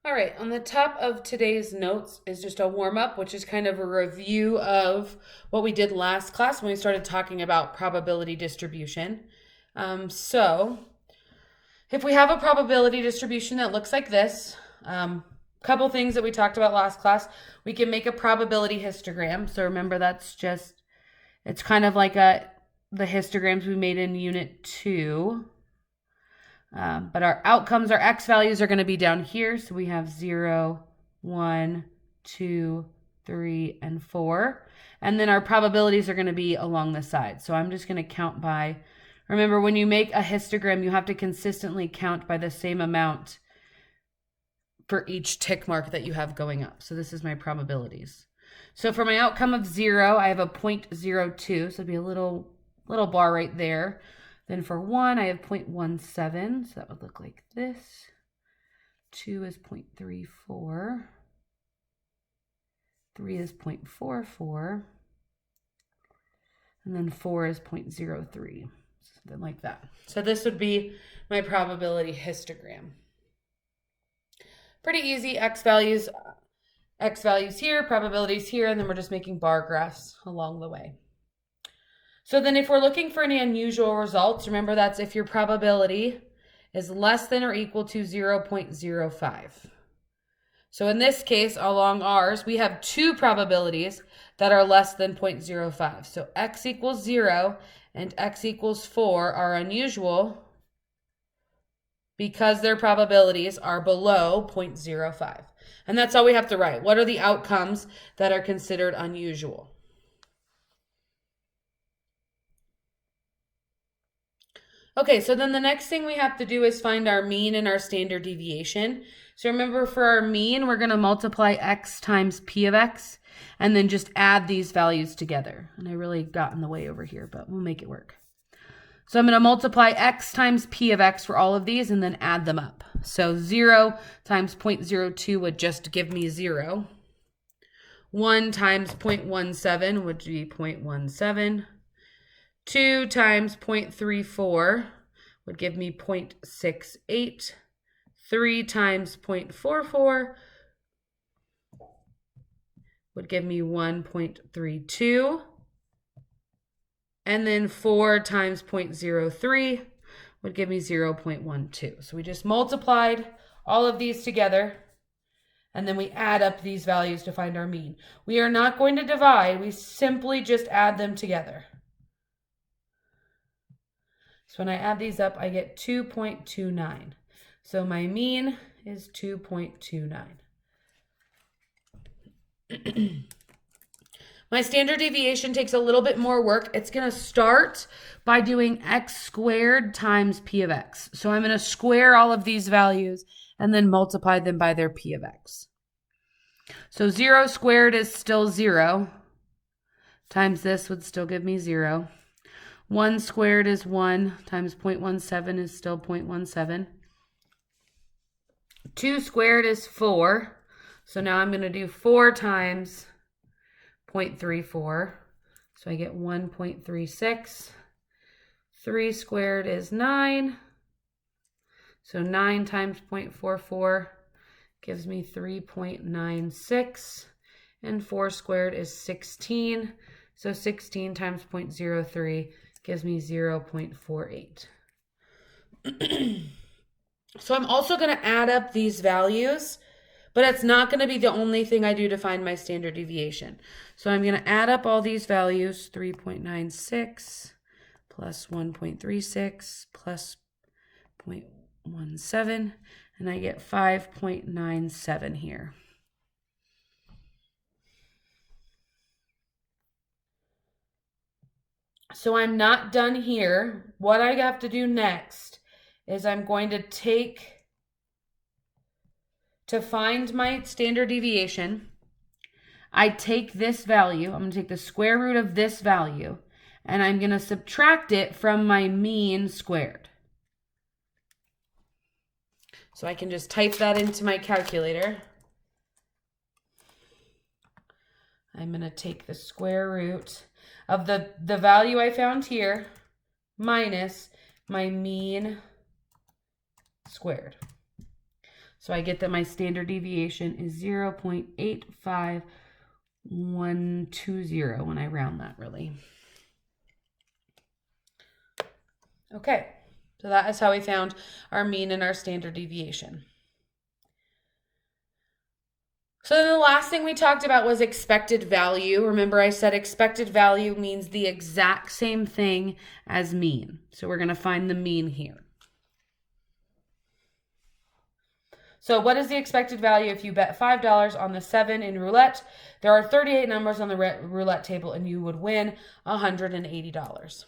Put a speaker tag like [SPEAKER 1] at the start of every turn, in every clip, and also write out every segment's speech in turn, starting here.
[SPEAKER 1] All right, on the top of today's notes is just a warm up, which is kind of a review of what we did last class when we started talking about probability distribution. So, if we have a probability distribution that looks like this, couple things that we talked about last class, we can make a probability histogram. So remember, it's kind of like the histograms we made in Unit 2. But our outcomes, our x values are going to be down here. So we have 0, 1, 2, 3, and 4. And then our probabilities are going to be along the side. So I'm just going to count by, remember when you make a histogram, you have to consistently count by the same amount for each tick mark that you have going up. So this is my probabilities. So for my outcome of 0, I have a 0.02. So it'd be a little bar right there. Then for 1, I have 0.17, so that would look like this. 2 is 0.34. 3 is 0.44. And then 4 is 0.03, something like that. So this would be my probability histogram. Pretty easy, x values here, probabilities here, and then we're just making bar graphs along the way. So then if we're looking for any unusual results, remember that's if your probability is less than or equal to 0.05. So in this case, along ours, we have two probabilities that are less than 0.05. So x equals 0 and x equals 4 are unusual because their probabilities are below 0.05. And that's all we have to write. What are the outcomes that are considered unusual? Okay, so then the next thing we have to do is find our mean and our standard deviation. So remember, for our mean, we're going to multiply x times p of x and then just add these values together. And I really got in the way over here, but we'll make it work. So I'm going to multiply x times p of x for all of these and then add them up. So 0 times 0.02 would just give me 0. 1 times 0.17 would be 0.17. 2 times 0.34 would give me 0.68. 3 times 0.44 would give me 1.32. And then 4 times 0.03 would give me 0.12. So we just multiplied all of these together, and then we add up these values to find our mean. We are not going to divide, we simply just add them together. So when I add these up, I get 2.29. So my mean is 2.29. My standard deviation takes a little bit more work. It's going to start by doing x squared times p of x. So I'm going to square all of these values and then multiply them by their p of x. So 0 squared is still 0, times this would still give me 0. 1 squared is 1, times 0.17 is still 0.17. 2 squared is 4. So now I'm going to do 4 times 0.34. So I get 1.36. 3 squared is 9. So 9 times 0.44 gives me 3.96. And 4 squared is 16. So 16 times 0.03 gives me 0.48. So I'm also going to add up these values, but it's not going to be the only thing I do to find my standard deviation. So I'm going to add up all these values, 3.96 plus 1.36 plus 0.17, and I get 5.97 here. So I'm not done here. What I have to do next is I'm going to find my standard deviation, I take this value, I'm going to take the square root of this value, and I'm going to subtract it from my mean squared. So I can just type that into my calculator. I'm going to take the square root of the value I found here minus my mean squared. So I get that my standard deviation is 0.85120 when I round that, really. Okay, so that is how we found our mean and our standard deviation. So then the last thing we talked about was expected value. Remember I said expected value means the exact same thing as mean. So we're going to find the mean here. So what is the expected value if you bet $5 on the 7 in roulette? There are 38 numbers on the roulette table and you would win $180.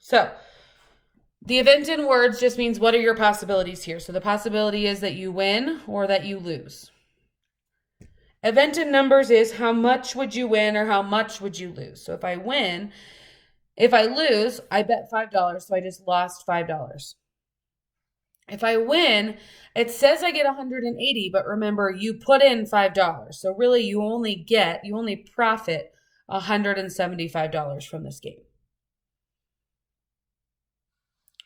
[SPEAKER 1] So the event in words just means what are your possibilities here? So the possibility is that you win or that you lose. Event in numbers is how much would you win or how much would you lose. So if I lose, I bet $5, so I just lost $5. If I win, it says I get 180, but remember you put in $5. So really you only profit $175 from this game.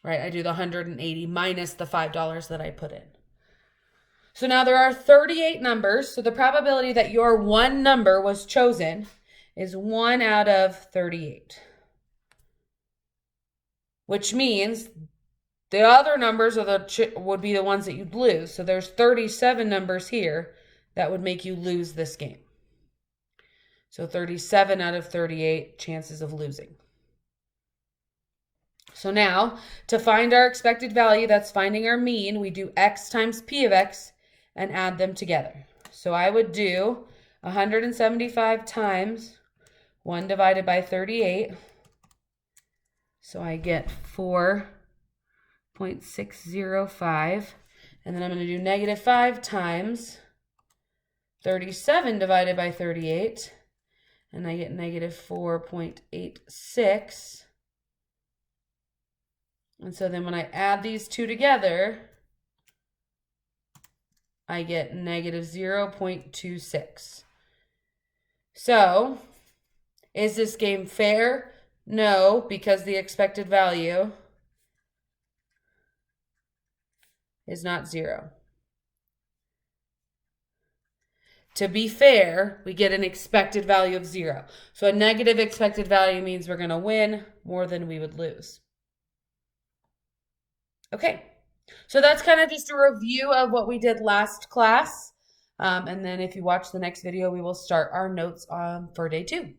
[SPEAKER 1] Right? I do the 180 minus the $5 that I put in. So now there are 38 numbers. So the probability that your one number was chosen is 1 out of 38. Which means the other numbers would be the ones that you'd lose. So there's 37 numbers here that would make you lose this game. So 37 out of 38 chances of losing. So now, to find our expected value, that's finding our mean, we do x times p of x and add them together. So I would do 175 times 1 divided by 38. So I get 4.605. And then I'm going to do negative 5 times 37 divided by 38. And I get negative 4.86. And so then when I add these two together, I get negative 0.26. So, is this game fair? No, because the expected value is not 0. To be fair, we get an expected value of 0. So a negative expected value means we're going to win more than we would lose. Okay, so that's kind of just a review of what we did last class. And then if you watch the next video, we will start our notes for day 2.